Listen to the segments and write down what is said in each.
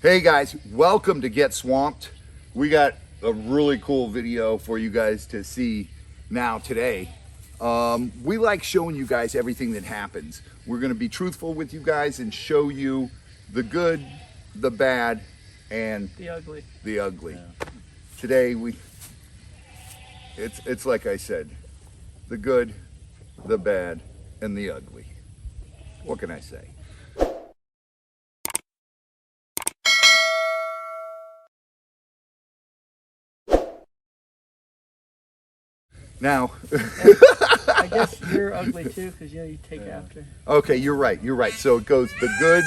Hey guys, welcome to Get Swamped. We got a really cool video for you guys to see now today. We like showing you guys everything that happens. We're going to be truthful with you guys and show you the good, the bad, and the ugly. Yeah. Today it's like I said, the good, the bad, and the ugly. What can I say? Now, I guess you're ugly too, because you take after. Okay, you're right. So it goes the good,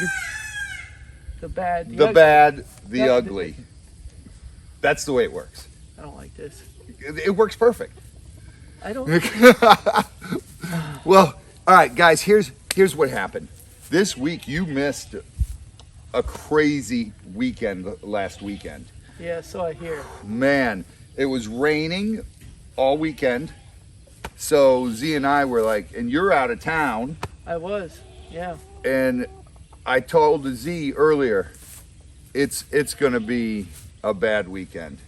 the bad, the ugly. bad, the ugly. That's the way it works. I don't like this. It works perfect. I don't. Well, all right, guys. Here's what happened. This week you missed a crazy weekend last weekend. Yeah, so I hear. Man, it was raining all weekend. So Z and I were like, and you're out of town. I was, yeah. And I told Z earlier, it's gonna be a bad weekend.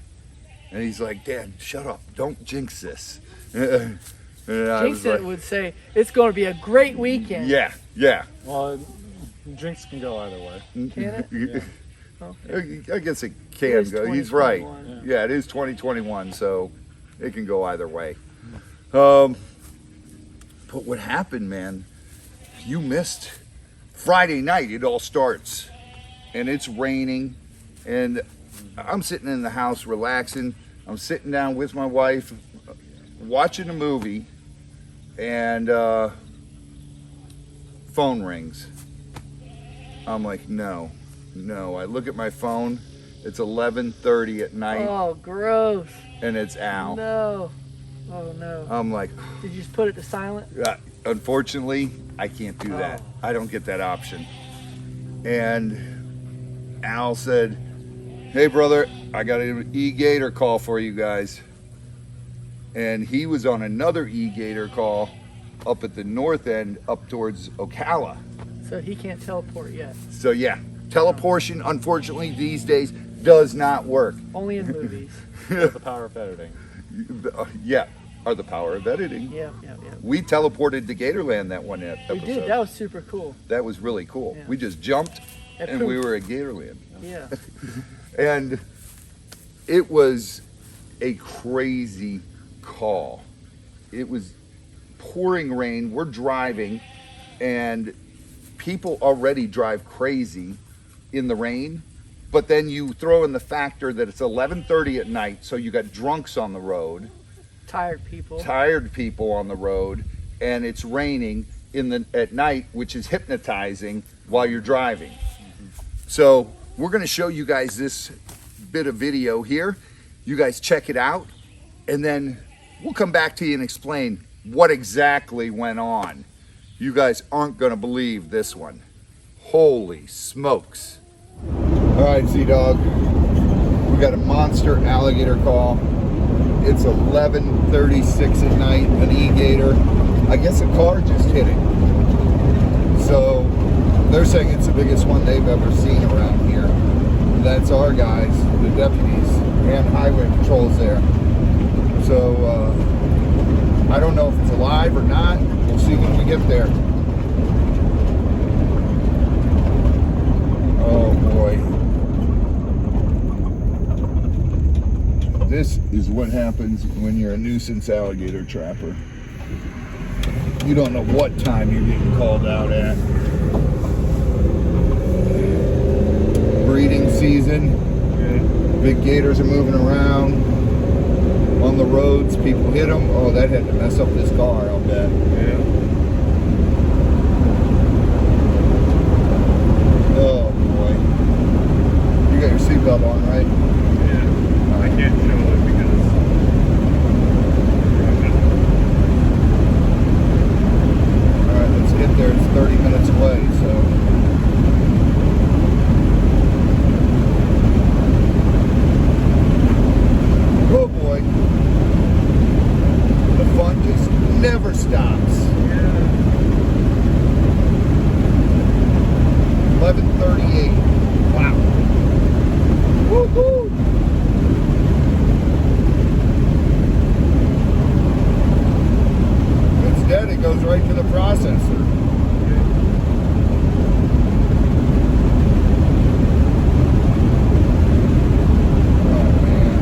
And he's like, Dad, shut up, don't jinx this. Jinx it would say, it's going to be a great weekend. Yeah. Well, jinx can go either way. Can it? Yeah. Okay. I guess it can go. He's right. 2021. Yeah, it is 2021, so it can go either way. But what happened, man, you missed Friday night. It all starts and it's raining and I'm sitting in the house relaxing. I'm sitting down with my wife watching a movie and phone rings. I'm like, no. I look at my phone. It's 11:30 at night. Oh, gross. And it's Al. No. Oh, no. I'm like, Did you just put it to silent? unfortunately, I can't do that. Oh. I don't get that option. And Al said, hey brother, I got an Gator call for you guys. And he was on another Gator call up at the north end, up towards Ocala. So he can't teleport yet. So yeah, teleportation, unfortunately, these days does not work. Only in movies. The power of editing. Yeah, or the power of editing. Yeah. We teleported to Gatorland that one episode. We did. That was super cool. That was really cool. Yeah. We just jumped and we were at Gatorland. Yeah. And it was a crazy call. It was pouring rain. We're driving and people already drive crazy in the rain. But then you throw in the factor that it's 11:30 at night, so you got drunks on the road. Tired people On the road, and it's raining at night, which is hypnotizing while you're driving. So we're going to show you guys this bit of video here. You guys check it out, and then we'll come back to you and explain what exactly went on. You guys aren't going to believe this one. Holy smokes. All right, Z-Dog, we got a monster alligator call. It's 11:36 at night, an Gator. I guess a car just hit it. So they're saying it's the biggest one they've ever seen around here. That's our guys, the deputies and highway patrols there. So I don't know if it's alive or not. We'll see when we get there. Oh boy. This is what happens when you're a nuisance alligator trapper. You don't know what time you're getting called out at. Breeding season. Big gators are moving around on the roads. People hit them. Oh, that had to mess up this car, I'll bet. Yeah. Oh boy. You got your seatbelt on, right? Yeah. I can't show it because Alright, let's get there. It's 30 minutes away, so. Oh boy. The fun just never stops. yeah. processor. Oh man.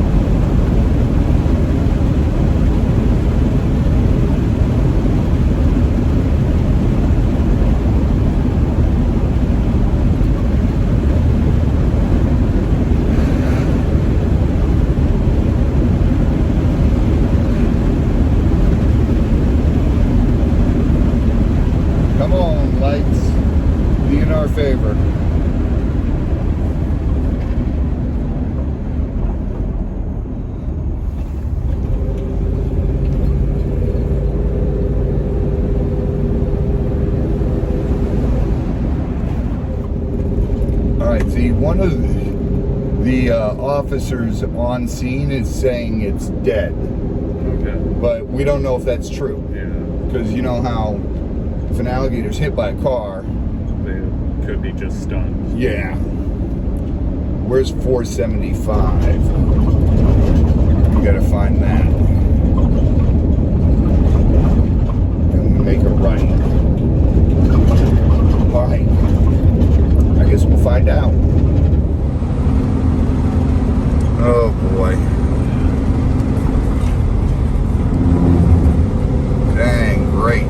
Come on, lights. Be in our favor. All right, see, one of the officers on scene is saying it's dead, Okay. but we don't know if that's true. Yeah. Because you know how if an alligator's hit by a car, They could be just stunned. yeah. Where's 475? We gotta find that. And we make a right. All right. I guess we'll find out. Oh boy. Dang, great.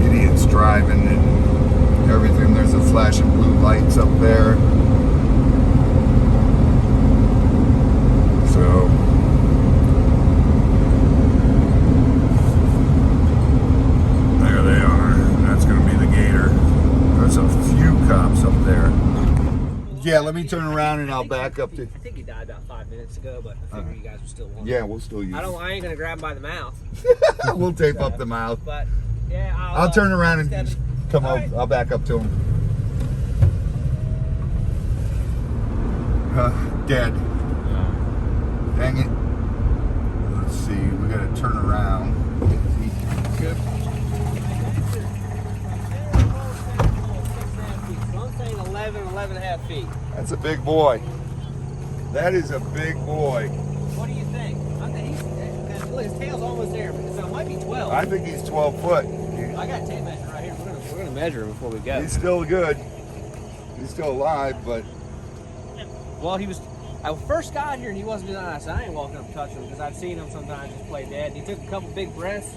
Idiots driving and everything. There's a flash of blue lights up there. So there they are. That's gonna be the Gator. There's a few cops up there. Yeah, let me turn around and I'll back up to. I think he died about 5 minutes ago, but I figure you guys were still wanting. Yeah, we'll still use. I ain't gonna grab him by the mouth, We'll tape up the mouth. but yeah, I'll turn around and step- just come All up. right. I'll back up to him. Dead. Dang it. Let's see. We gotta turn around. I'm saying 11 and a half feet. That's a big boy. That is a big boy. What do you think? I think look, his tail's almost there, so it might be 12. I think he's 12 foot. I got a tape measure right here. We're gonna measure him before we go. He's still good. He's still alive, but Well, I first got here and he wasn't doing that, so I ain't walking up and touching him because I've seen him sometimes just play dead. He took a couple big breaths.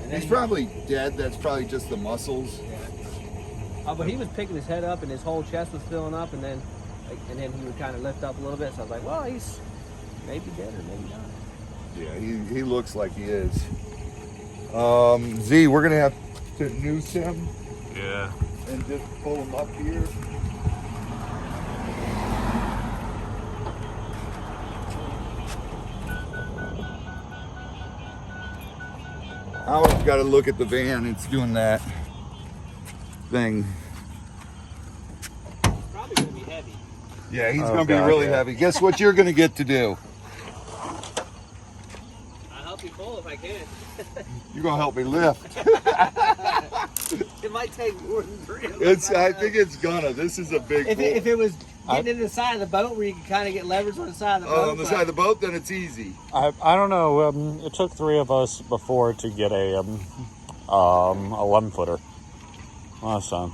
And then he's probably dead. That's probably just the muscles. Oh, but he was picking his head up and his whole chest was filling up, and then he would kind of lift up a little bit. So I was like, well, he's maybe dead or maybe not. Yeah, he looks like he is. Z, we're gonna have to noose him Yeah. and just pull him up here. I always got to look at the van. It's doing that thing. Probably gonna be heavy. Yeah, he's Oh, gonna be God, really yeah. heavy. Guess what you're gonna get to do? I'll help you pull if I can. You're gonna help me lift. It might take more than 3 of us. I think it's gonna. This is a big. If boat. it was getting into the side of the boat where you can kind of get leverage on the side of the boat. On the side of the boat, then it's easy. I don't know. It took 3 of us before to get a 11 footer last time.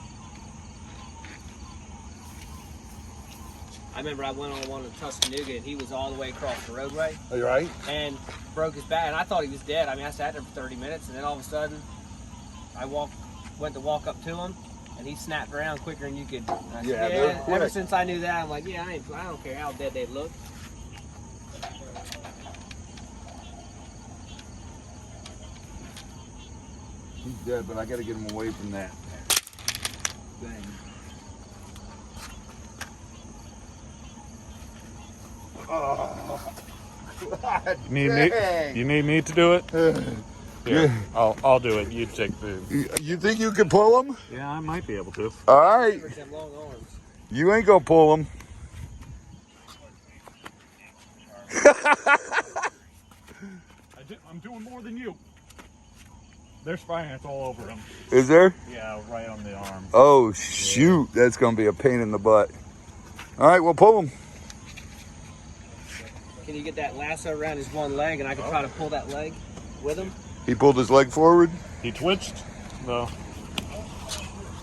I remember I went on one in Tuscaloosa and he was all the way across the roadway Are you right? and broke his back, and I thought he was dead. I mean, I sat there for 30 minutes, and then all of a sudden, I went to walk up to him, and he snapped around quicker than you could. And I said, Yeah, they're quick. ever since I knew that, I'm like, yeah, I don't care how dead they look. He's dead, but I gotta get him away from that thing. Oh, God dang. You need me to do it? Here, I'll do it. You take the. You think you can pull him? Yeah, I might be able to. All right. With them long arms. You ain't gonna pull him. I'm doing more than you. There's finance all over him. Is there? Yeah, right on the arm. Oh, shoot. That's gonna be a pain in the butt. All right, we'll pull him. Can you get that lasso around his one leg, and I can try to pull that leg with him? He pulled his leg forward. He twitched. No.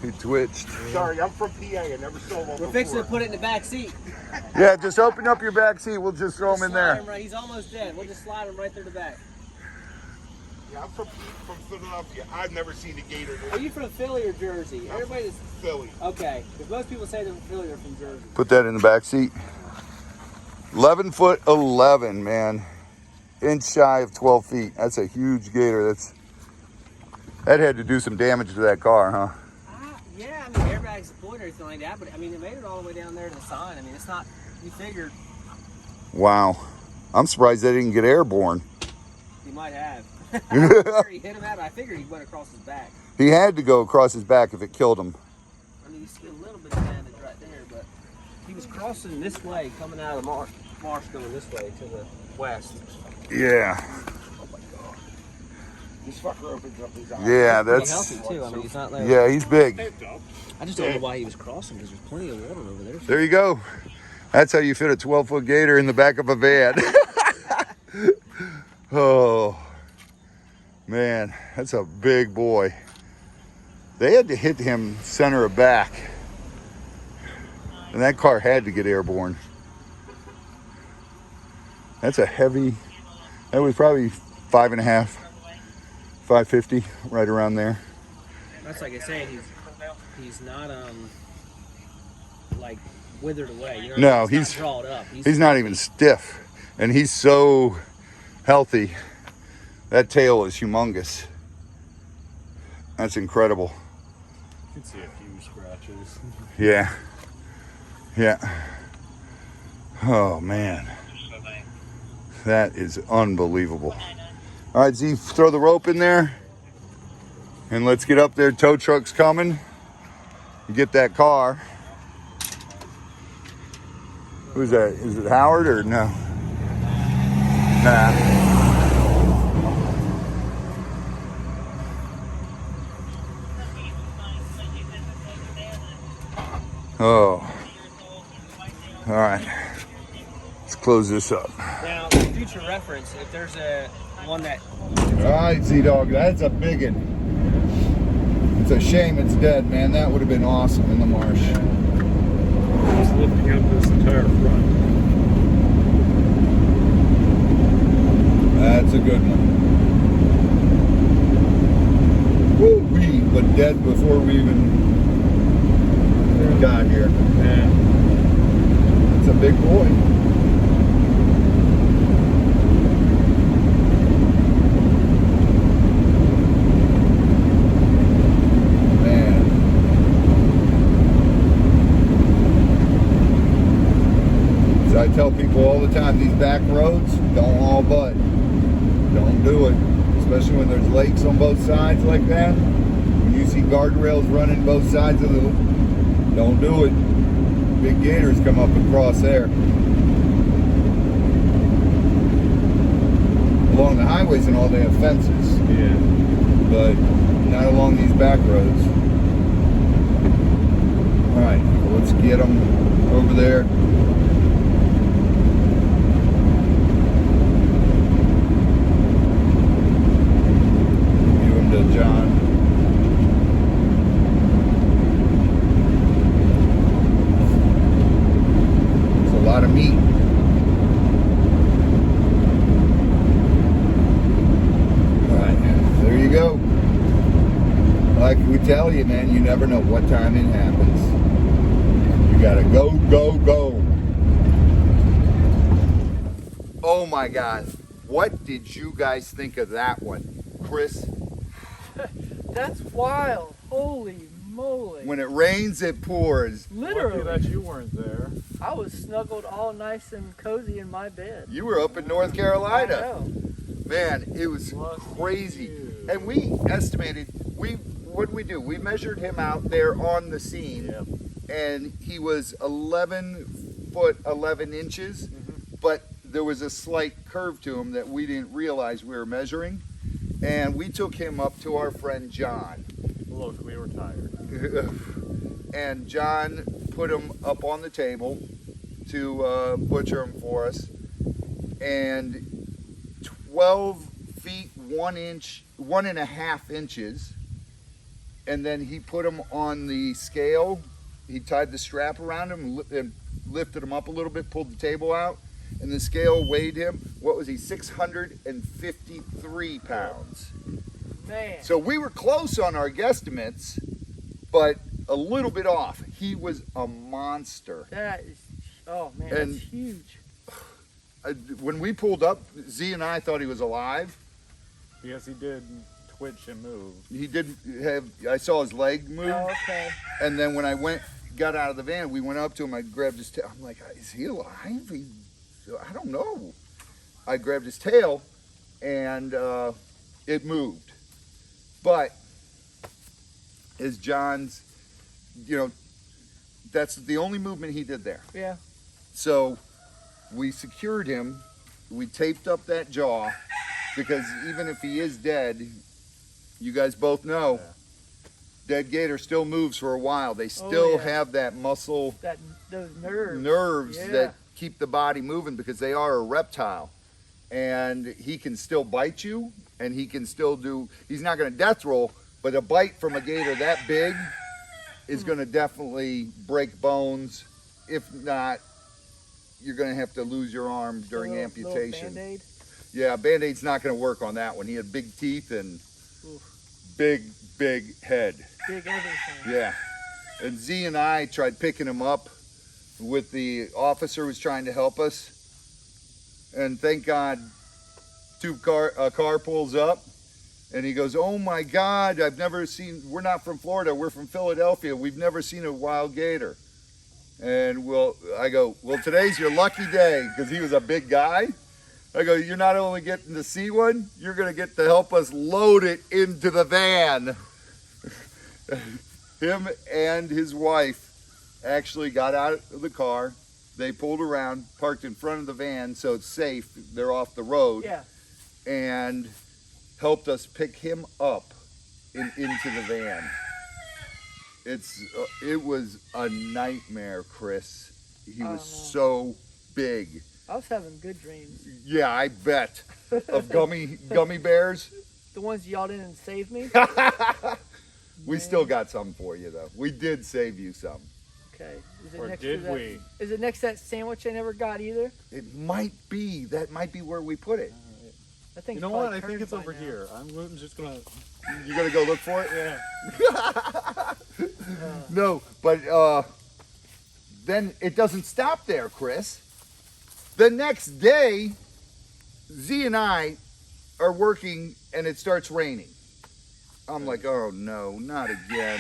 He twitched. Sorry, I'm from PA. I never saw one. We're fixing to put it in the back seat. Yeah, just open up your back seat. We'll just throw him in Slide there. him right- he's almost dead. We'll just slide him right through the back. Yeah, I'm from Philadelphia. I've never seen a gator. Are you from Philly or Jersey? I'm Everybody's from Philly. okay. Because most people say they're from Philly or from Jersey. Put that in the back seat. 11 foot 11, man. Inch shy of 12 feet. That's a huge gator. That had to do some damage to that car, huh? Yeah, I mean, airbags deployed or anything like that, but I mean, it made it all the way down there to the sign. I mean, it's not, you figured Wow. I'm surprised they didn't get airborne. he might have. I don't know where he hit him at, but I figured he went across his back. He had to go across his back if it killed him. I mean, you see a little bit of damage right there, but he was crossing this way, coming out of the marsh going this way to the west. Yeah. This fucker opens up his eyes. Yeah, Pretty that's... healthy, too. I mean, he's not like, Yeah, he's big. I just don't know why he was crossing, because there's plenty of water over there. There you go. That's how you fit a 12-foot gator in the back of a van. Oh, man, that's a big boy. They had to hit him center of back. And that car had to get airborne. That's a heavy, that was probably 5.5, 550, right around there. That's like I say, he's not like withered away. You know, No, he's he's not drawed up. He's not even stiff, and he's so healthy. That tail is humongous. That's incredible. You can see a few scratches. Yeah. Yeah. Oh, man. That is unbelievable. All right, Z, throw the rope in there, and let's get up there. Tow truck's coming. Get that car. Who's that? Is it Howard or no? Nah. Oh. All right. Let's close this up. Now, for future reference, if there's a one that All right, Z-Dog, that's a big one. It's a shame it's dead, man. That would have been awesome in the marsh. Just lifting up this entire front. That's a good one. Woo-wee, but dead before we even got here. Yeah. It's a big boy. Man. So I tell people all the time, these back roads, don't all butt. Don't do it. Especially when there's lakes on both sides like that. When you see guardrails running both sides of the... Don't do it. Big gators come up across there. Along the highways and all, they have fences. Yeah. But not along these back roads. All right, well, let's get them over there. Give them to John. It's a lot of meat. There you go. Like we tell you, man, you never know what time it happens. You gotta go, go, go. Oh my God. What did you guys think of that one? Chris? That's wild. Holy moly. When it rains, it pours. Literally. Lucky that you weren't there. I was snuggled all nice and cozy in my bed. You were up in North I Carolina. know. Man, it was crazy. And we estimated, what did we do? We measured him out there on the scene. Yep. And he was 11 foot 11 inches, but there was a slight curve to him that we didn't realize we were measuring. And we took him up to our friend John. Look, we were tired. And John put him up on the table to butcher him for us. And 12 feet 1 inch, 1.5 inches. And then he put him on the scale. He tied the strap around him and lifted him up a little bit, pulled the table out, and the scale weighed him. What was he? 653 pounds. Man. So we were close on our guesstimates, but a little bit off. He was a monster. That is, oh man, And- that's huge. When we pulled up, Z and I thought he was alive. Because he did twitch and move. He did have, I saw his leg move. Oh, okay. And then when I got out of the van, we went up to him. I grabbed his tail. I'm like, is he alive? I don't know. I grabbed his tail, and it moved. But as John's, that's the only movement he did there. Yeah. So we secured him. We taped up that jaw, because even if he is dead, you guys both know, dead gator still moves for a while. They still have that muscle, Those nerves. nerves Yeah. that keep the body moving, because they are a reptile. And he can still bite you, and he can still he's not going to death roll, but a bite from a gator that big is going to definitely break bones. If not, you're going to have to lose your arm during amputation. Band-Aid. Yeah, Band-Aid's not going to work on that one. He had big teeth and big head. Big everything. Yeah. And Z and I tried picking him up with the officer who was trying to help us. And thank God, a car pulls up, and he goes, "Oh my God, we're not from Florida, we're from Philadelphia. We've never seen a wild gator." And I go, "Well, today's your lucky day," because he was a big guy. I go, "You're not only getting to see one, you're going to get to help us load it into the van." Him and his wife actually got out of the car. They pulled around, parked in front of the van so it's safe. They're off the road. Yeah. And helped us pick him up into the van. It was a nightmare, Chris. He was so big. I was having good dreams. Yeah, I bet. Of gummy bears. The ones y'all didn't save me. We still got some for you, though. We did save you some. Okay. Is it Or next did to that, we? Is it next to that sandwich I never got either? It might be. That might be where we put it. I think. You know what? I think it's over here. I'm just gonna. You gonna go look for it? Yeah. No, but then it doesn't stop there, Chris. The next day, Z and I are working, and it starts raining. I'm like, oh no, not again.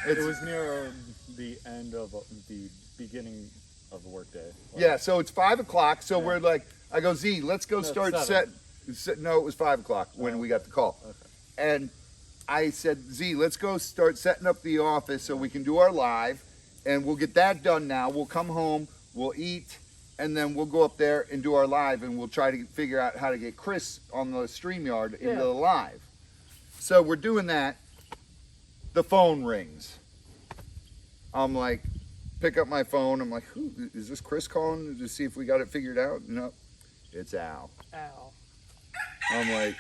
It was near the end of the beginning of the workday. Yeah, so it's 5 o'clock. So we're like, I go, Z, let's go start 7. No, it was 5 o'clock when we got the call. Okay. And I said, Z, let's go start setting up the office so we can do our live, and we'll get that done now. We'll come home, we'll eat, and then we'll go up there and do our live, and we'll try to figure out how to get Chris on the StreamYard into the live. So we're doing that. The phone rings. I'm like, pick up my phone. I'm like, who is this? Chris calling to see if we got it figured out? No, it's Al. Ow. I'm like,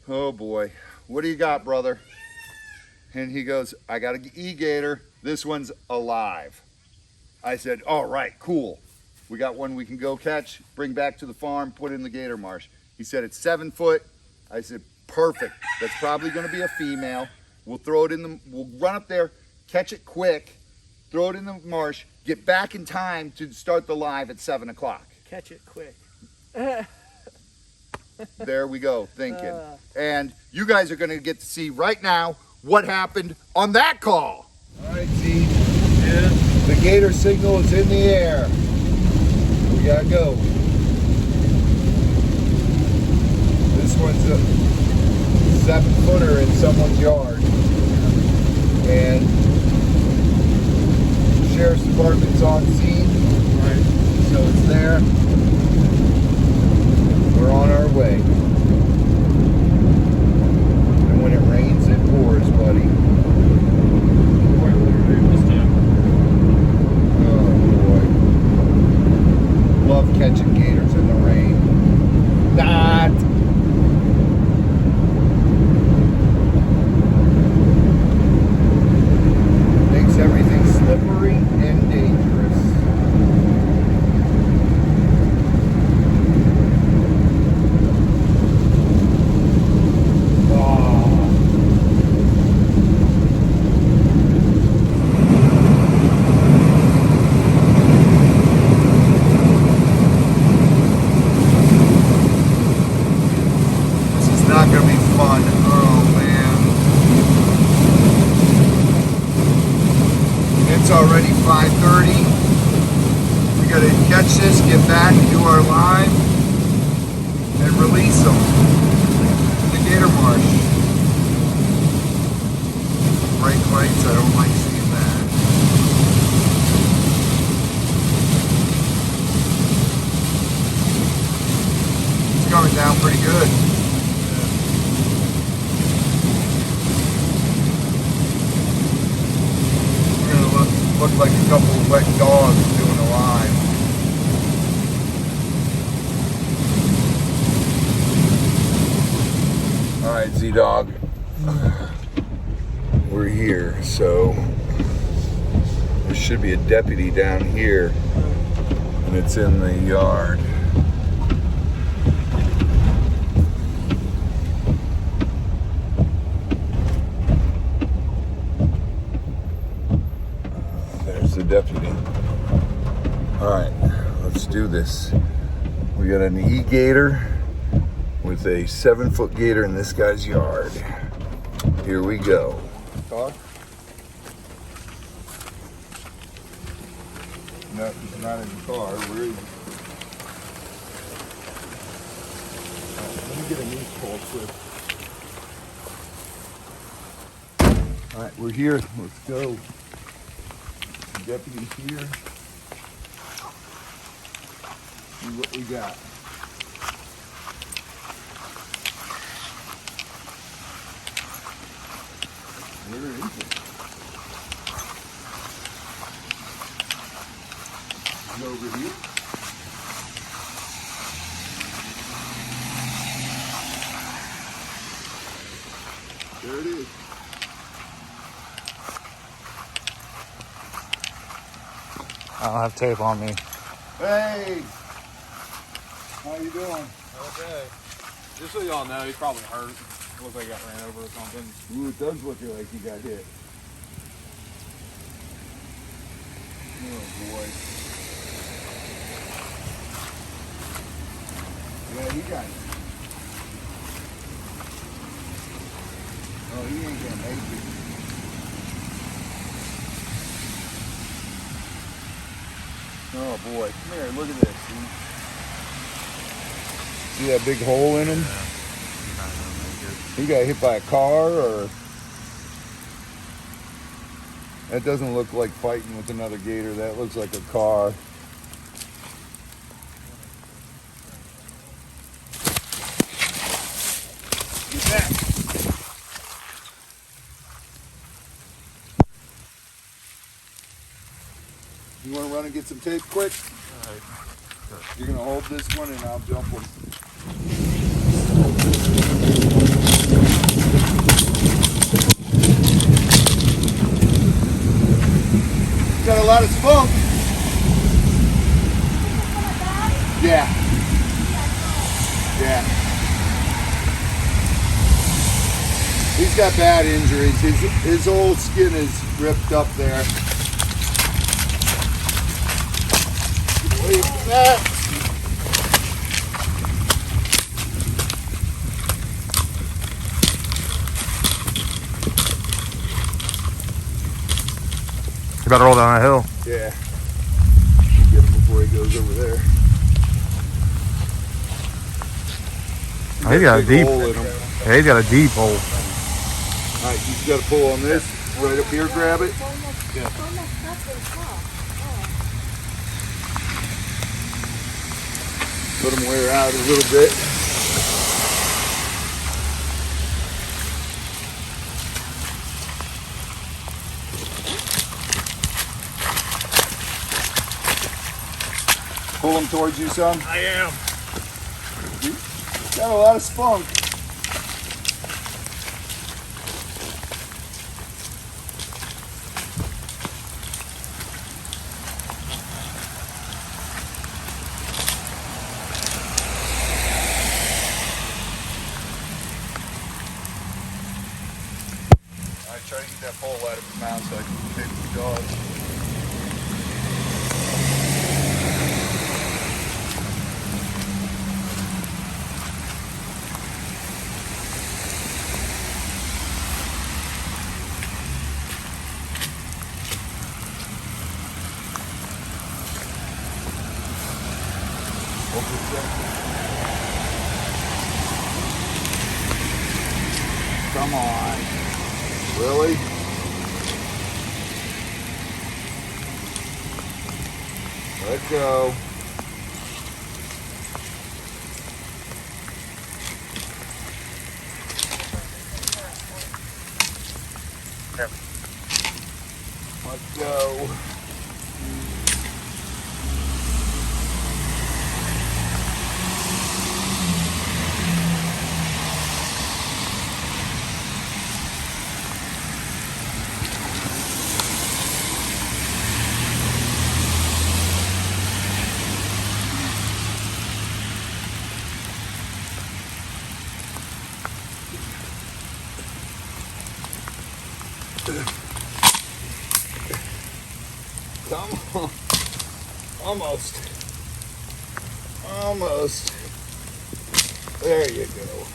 oh boy, what do you got, brother? And he goes, I got an e-gator. This one's alive. I said, all right, cool. We got one we can go catch, bring back to the farm, put in the gator marsh. He said, it's 7 foot. I said, perfect. That's probably going to be a female. We'll throw it we'll run up there, catch it quick, throw it in the marsh, get back in time to start the live at 7 o'clock. Catch it quick. There we go, thinking. And you guys are going to get to see right now what happened on that call. All right, Z. Yeah. The gator signal is in the air. We got to go. This one's a 7-footer in someone's yard. And the sheriff's department's on scene. Right. So it's there. We're on our way. And when it rains, it pours, buddy. Oh boy. Love catching gators in the rain. Not. already 5:30. We gotta catch this, get back, do our live, and release them in the Gator Marsh. Brake lights, I don't like seeing that. It's coming down pretty good. Look like a couple of wet dogs doing a live. All right, Z-Dog. We're here, so there should be a deputy down here, and it's in the yard. The deputy. All right, let's do this. We got an E-Gator with a 7-foot gator in this guy's yard. Here we go. Car? No, he's not in the car. Where is he? Let me get a news call quick. All right, we're here. Let's go. Deputy here. See what we got. Where is it? Is it over here? There it is. I don't have tape on me. Hey! How you doing? Okay. Just so y'all know, he's probably hurt. Looks like he got ran over or something. Ooh, it does look like he got hit. Oh boy. Yeah, he got it. Oh, he ain't gonna make it. Oh boy, come here, look at this. See that big hole in him? He got hit by a car, or? That doesn't look like fighting with another gator, that looks like a car. Get back. You want to run and get some tape quick? All right. You're going to hold this one and I'll jump one. Got a lot of spunk. Yeah. Yeah. He's got bad injuries. His old skin is ripped up there. Wait, that. You better roll down that hill. Yeah. Get him before he goes over there. He's got a big deep hole in him. Yeah, he's got a deep hole. All right, you just got to pull on this. Right up here, grab it. Yeah. Let him wear out a little bit. Pull him towards you, son. I am. Got a lot of spunk. I try to get that pole out of his mouth so I can take the jaws. Come on. Really? Let go. Let's go. Come on. Almost. Almost. There you go.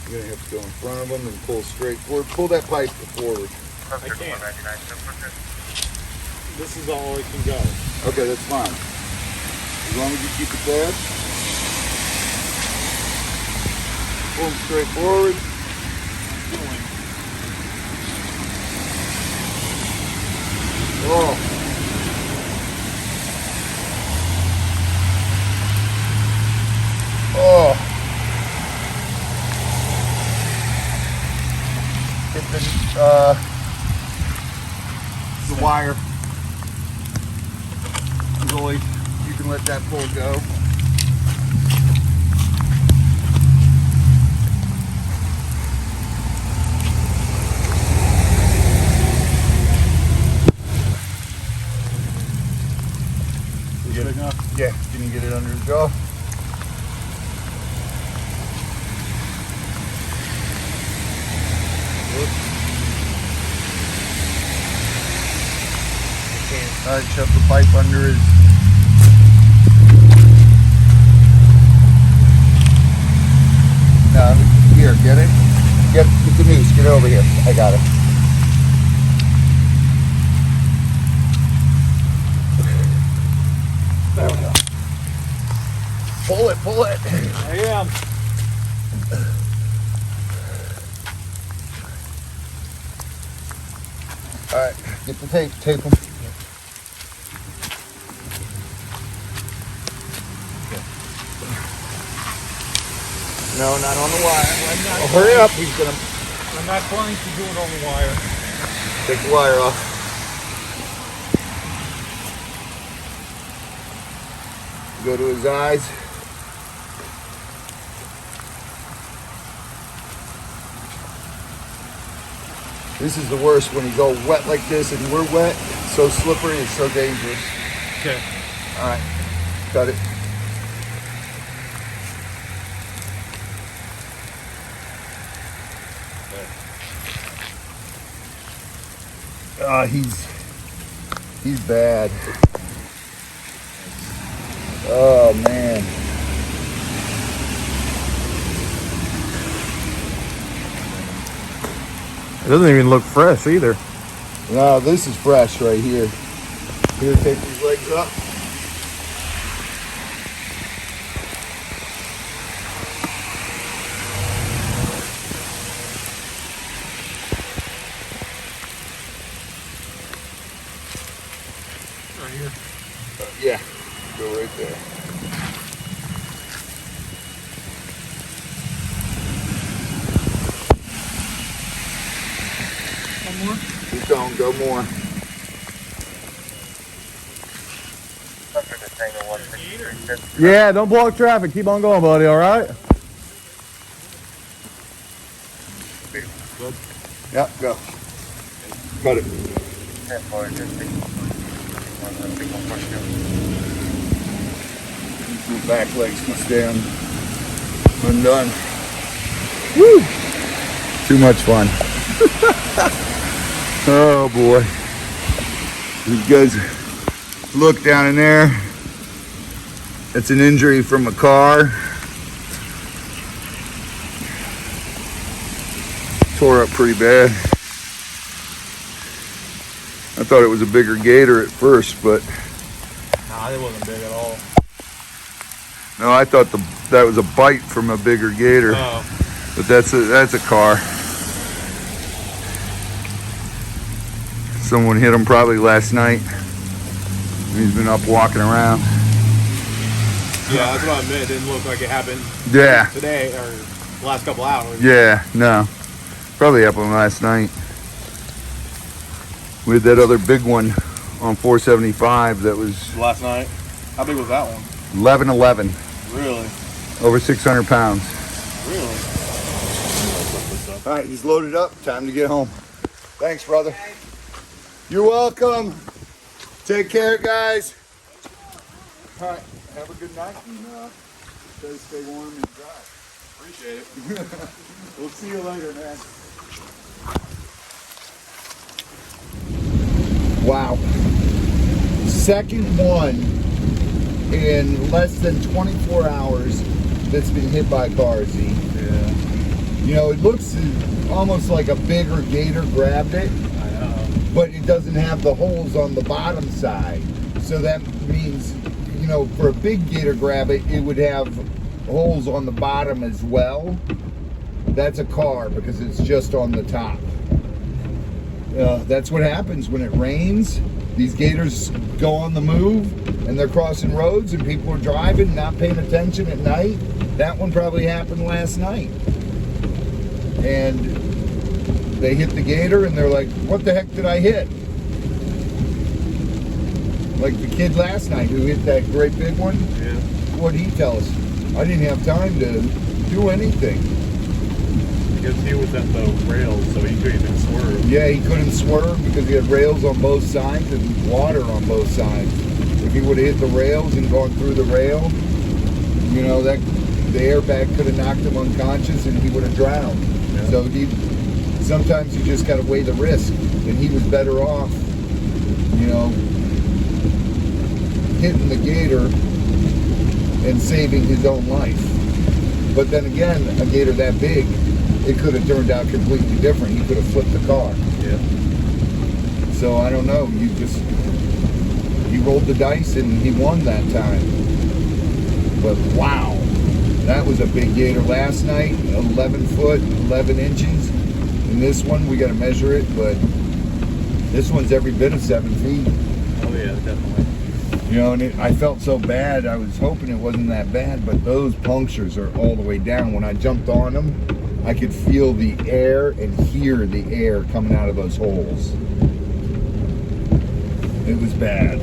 You're gonna have to go in front of them and pull straight forward. Pull that pipe forward. I can't. This is all it can go. Okay, that's fine. As long as you keep it there. Pull them straight forward. Oh. Oh. Hit the wire. Really, you can let that pull go. Big enough? Yeah, can you get it under the jaw? All right, shove the pipe under his. Now, here, get it. Get the noose. Get over here. I got it. There we go. Pull it, pull it. I am. All right, get the tape, tape them. No, not on the wire. Oh, hurry up. He's gonna I'm not planning to do it on the wire. take the wire off. Go to his eyes. This is the worst when he's all wet like this and we're wet. It's so slippery, it's so dangerous. Okay. All right, cut it. He's bad. Oh man. It doesn't even look fresh either. No, this is fresh right here. Here, take these legs up. Right here. Yeah, go right there. One more. Keep going, go more. Yeah, don't block traffic. Keep on going, buddy, all right? Yeah, go. Cut it. The back legs can stay undone. Woo! Too much fun. Oh boy. You guys look down in there. It's an injury from a car. Tore up pretty bad. I thought it was a bigger gator at first, but Nah, it wasn't big at all. no, I thought that was a bite from a bigger gator. Oh. But that's a car. Someone hit him probably last night. He's been up walking around. Yeah, that's what I meant. It didn't look like it happened Yeah, today or the last couple hours. yeah, no. Probably up on last night. We had that other big one on 475 that was Last night. How big was that one? 1111, Really? over 600 pounds. Really? All right, he's loaded up. Time to get home. Thanks, brother. You're welcome. Take care, guys. All right, have a good night and stay warm and dry. Appreciate it. We'll see you later, man. Wow. Second one in less than 24 hours that's been hit by a car, Z. Yeah. You know, it looks almost like a bigger gator grabbed it, I know. but it doesn't have the holes on the bottom side. So that means, you know, for a big gator grab it, it would have holes on the bottom as well. That's a car because it's just on the top. That's what happens when it rains. These gators go on the move and they're crossing roads and people are driving, not paying attention at night. That one probably happened last night. And they hit the gator and they're like, what the heck did I hit? Like the kid last night who hit that great big one. Yeah. What'd he tell us? I didn't have time to do anything. Because he was at the rails, so he couldn't even swerve. Yeah, he couldn't swerve because he had rails on both sides and water on both sides. If he would have hit the rails and gone through the rail, you know, that the airbag could have knocked him unconscious and he would have drowned. Yeah. So sometimes you just got to weigh the risk, and he was better off, you know, hitting the gator and saving his own life. But then again, a gator that big, it could have turned out completely different. He could have flipped the car. Yeah. So I don't know. He rolled the dice and he won that time. But wow, that was a big gator last night. 11 foot, 11 inches. And this one, we got to measure it, but this one's every bit of 7 feet. Oh yeah, definitely. You know, and I felt so bad. I was hoping it wasn't that bad, but those punctures are all the way down. When I jumped on them, I could feel the air and hear the air coming out of those holes. It was bad.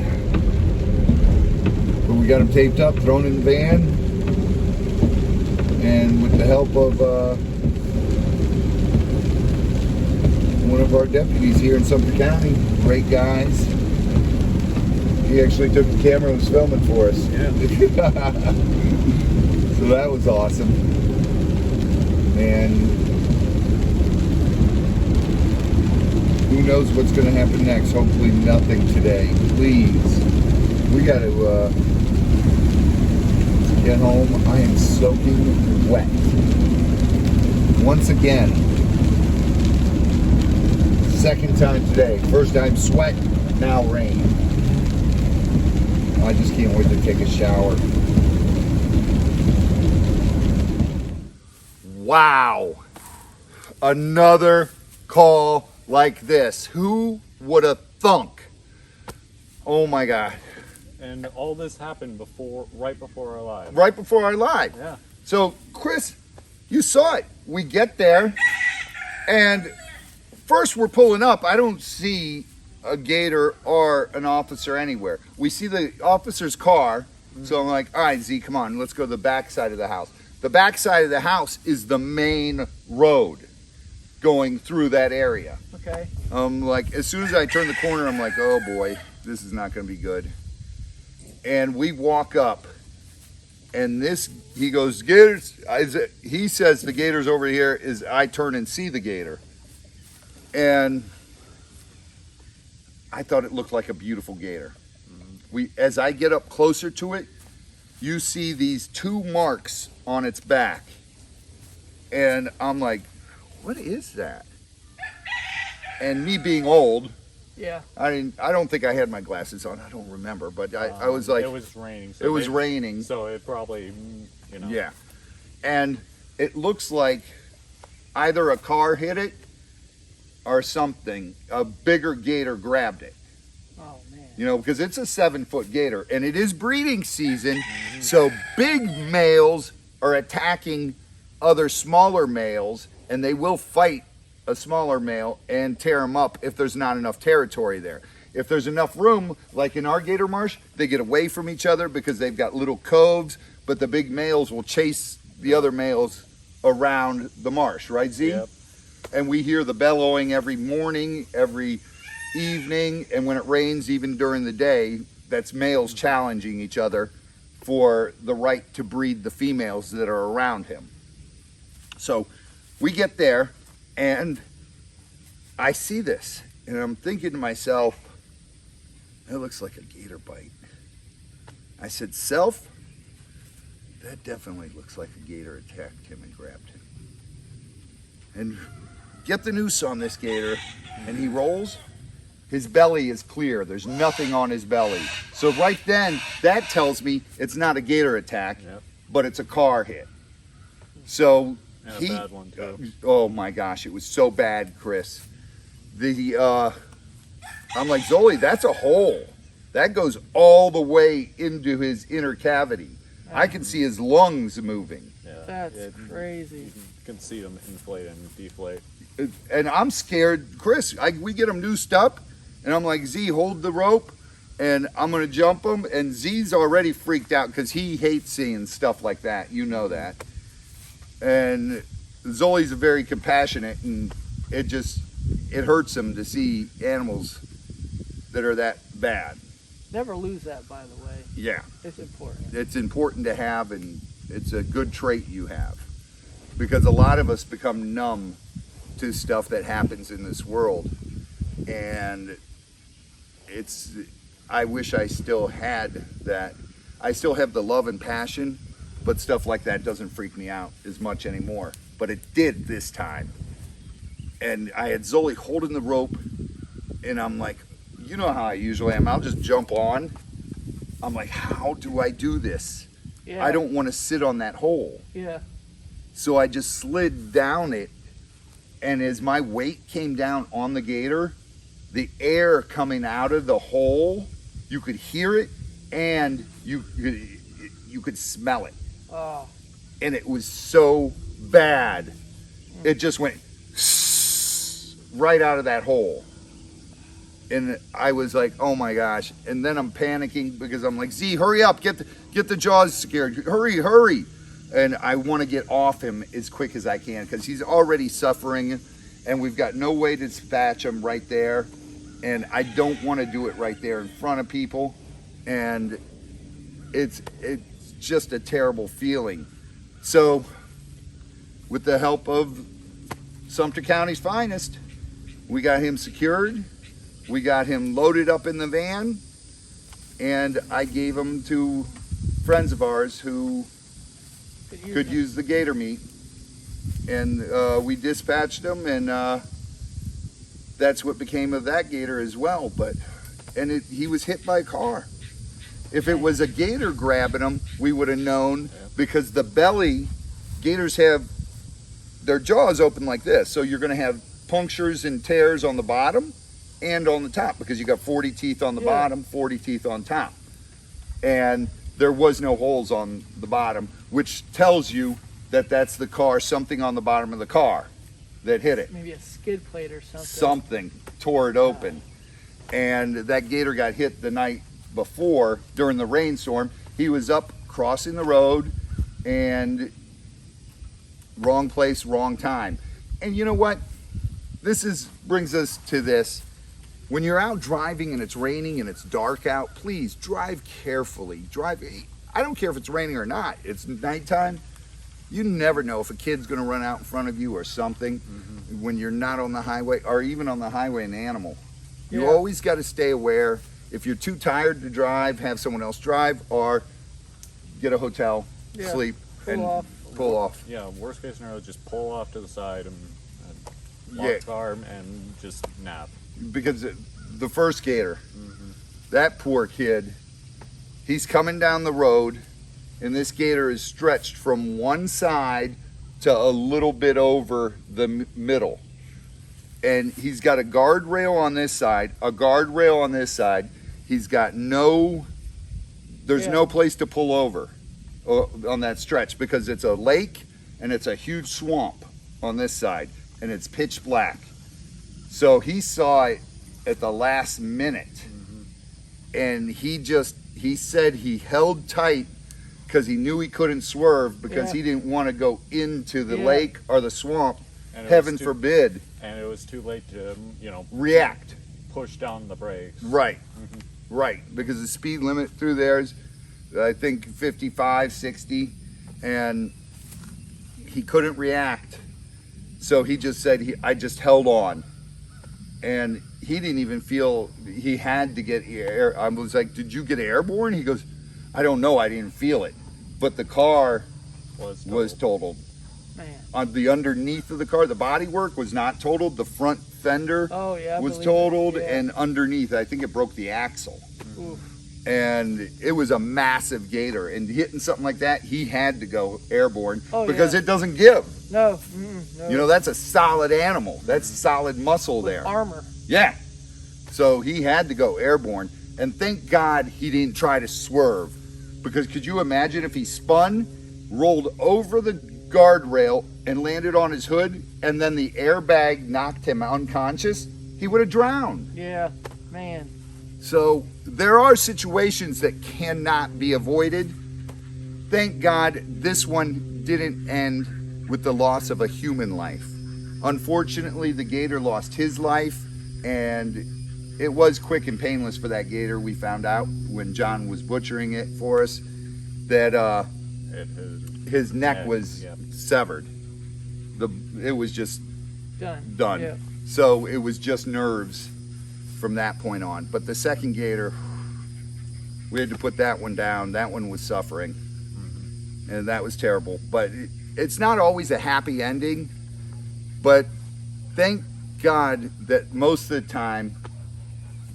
But we got them taped up, thrown in the van, and with the help of one of our deputies here in Sumter County, great guys. He actually took the camera and was filming for us. Yeah. So that was awesome. And who knows what's going to happen next? Hopefully nothing today. Please. We got to get home. I am soaking wet. Once again. Second time today. First time sweat, now rain. I just can't wait to take a shower. Wow. Another call like this. Who would have thunk? Oh my God. And all this happened right before our live. Right before our live. Yeah. So, Chris, you saw it. We get there, and first we're pulling up. I don't see a gator or an officer anywhere. We see the officer's car. So I'm like, all right, Z, come on, let's go to the back side of the house. The back side of the house is the main road going through that area. Okay. Like, as soon as I turn the corner, I'm like, oh boy, this is not going to be good. And we walk up, and he goes, gators. He says the gator's over here. I turn and see the gator. And I thought it looked like a beautiful gator. As I get up closer to it, you see these 2 marks on its back. And I'm like, what is that? And me being old, Yeah. I don't think I had my glasses on. I don't remember, but I was like, it was raining. So it was raining. So it probably, you know. Yeah. And it looks like either a car hit it or something. A bigger gator grabbed it. Oh man. You know, because it's a 7-foot gator and it is breeding season. So big males are attacking other smaller males, and they will fight a smaller male and tear him up if there's not enough territory there. If there's enough room, like in our gator marsh, they get away from each other because they've got little coves, but the big males will chase the other males around the marsh, right, Z? Yep. And we hear the bellowing every morning, every evening, and when it rains, even during the day, that's males challenging each other for the right to breed the females that are around him. So we get there, and I see this, and I'm thinking to myself, it looks like a gator bite. I said, Self, that definitely looks like a gator attacked him and grabbed him. And get the noose on this gator, and he rolls. His belly is clear. There's nothing on his belly. So right then, that tells me it's not a gator attack, Yep. but it's a car hit. So And a bad one, too. Oh my gosh, it was so bad, Chris. I'm like, Zoli, that's a hole. That goes all the way into his inner cavity. I can see his lungs moving. Yeah. That's crazy. You can see them inflate and deflate. And I'm scared, Chris. We get him noosed up, and I'm like, Z, hold the rope, and I'm gonna jump him. And Z's already freaked out because he hates seeing stuff like that. You know that. And Zoli's very compassionate, and it hurts him to see animals that are that bad. Never lose that, by the way. Yeah, It's important. it's important to have, and it's a good trait you have, because a lot of us become numb to stuff that happens in this world, and I wish I still had that. I still have the love and passion, but stuff like that doesn't freak me out as much anymore. But it did this time. And I had Zoli holding the rope, and I'm like, you know how I usually am. I'll just jump on. I'm like, how do I do this? Yeah. I don't want to sit on that hole. Yeah. So I just slid down it, and as my weight came down on the gator, the air coming out of the hole, you could hear it, and you could smell it. Oh. And it was so bad. It just went right out of that hole. And I was like, oh my gosh. And then I'm panicking because I'm like, Z, hurry up, get the jaws secured. Hurry. And I want to get off him as quick as I can because he's already suffering, and we've got no way to dispatch him right there. And I don't want to do it right there in front of people. And it's just a terrible feeling. So with the help of Sumter County's finest, we got him secured. We got him loaded up in the van, and I gave him to friends of ours who could use the gator meat. And we dispatched him, and that's what became of that gator as well. He was hit by a car. If it was a gator grabbing him, we would have known, because the belly, gators have their jaws open like this. So you're going to have punctures and tears on the bottom and on the top, because you got 40 teeth on the bottom, 40 teeth on top. And there was no holes on the bottom, which tells you that that's the car, something on the bottom of the car that hit it. Maybe a skid plate or something. Something tore it open. And that gator got hit the night before during the rainstorm. He was up crossing the road, and wrong place, wrong time. And you know what? Brings us to this. When you're out driving and it's raining and it's dark out, please drive carefully. I don't care if it's raining or not. It's nighttime. You never know if a kid's going to run out in front of you or something when you're not on the highway, or even on the highway, an animal. You always got to stay aware. If you're too tired to drive, have someone else drive, or get a hotel, sleep, and pull off. Yeah, worst case scenario, just pull off to the side and lock the car and just nap. Because the first gator. That poor kid, he's coming down the road, and this gator is stretched from one side to a little bit over the middle. And he's got a guardrail on this side, a guardrail on this side. He's got there's no place to pull over on that stretch because it's a lake and it's a huge swamp on this side, and it's pitch black. So he saw it at the last minute, and he said he held tight because he knew he couldn't swerve because he didn't want to go into the lake or the swamp, heaven forbid. And it was too late to, React. push down the brakes. Right, right, because the speed limit through there is, I think, 55, 60, and he couldn't react. So he just said, I just held on. And he didn't even feel he had to get air. I was like, did you get airborne? He goes, I don't know, I didn't feel it. But the car was totaled. Man. On the underneath of the car, the bodywork was not totaled. The front fender was totaled, and underneath, I think it broke the axle. Oof. And it was a massive gator. And hitting something like that, he had to go airborne because it doesn't give. No. You know, that's a solid animal. That's solid muscle there. Armor. Yeah. So he had to go airborne. And thank God he didn't try to swerve. Because could you imagine if he spun, rolled over the guardrail, and landed on his hood, and then the airbag knocked him unconscious? He would have drowned. Yeah, man. So there are situations that cannot be avoided. Thank God this one didn't end with the loss of a human life. Unfortunately, the gator lost his life, and it was quick and painless for that gator. We found out when John was butchering it for us that his neck was severed. It was just done. Yeah. So it was just nerves from that point on. But the second gator, we had to put that one down. That one was suffering, and that was terrible. But it's not always a happy ending, but thank God that most of the time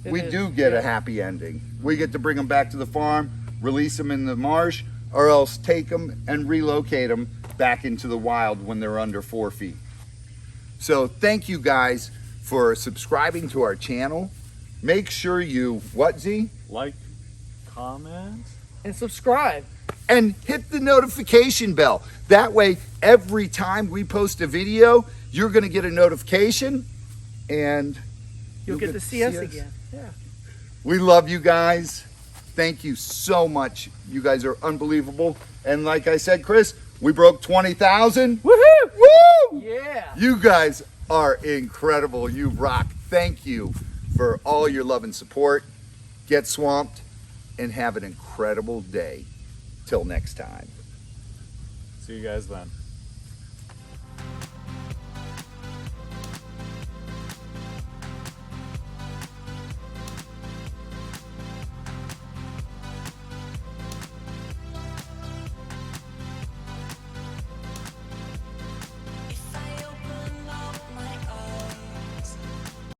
we do get a happy ending. We get to bring them back to the farm, release them in the marsh, or else take them and relocate them back into the wild when they're under 4 feet. So thank you guys for subscribing to our channel. Make sure you, what, Z? Like, comment, And subscribe. And hit the notification bell. That way, every time we post a video, you're gonna get a notification, and You'll get to see us again. Yeah. We love you guys. Thank you so much. You guys are unbelievable. And like I said, Chris, we broke 20,000. Woohoo! Woo! Yeah. You guys are incredible. You rock. Thank you for all your love and support. Get swamped and have an incredible day. Till next time. see you guys then.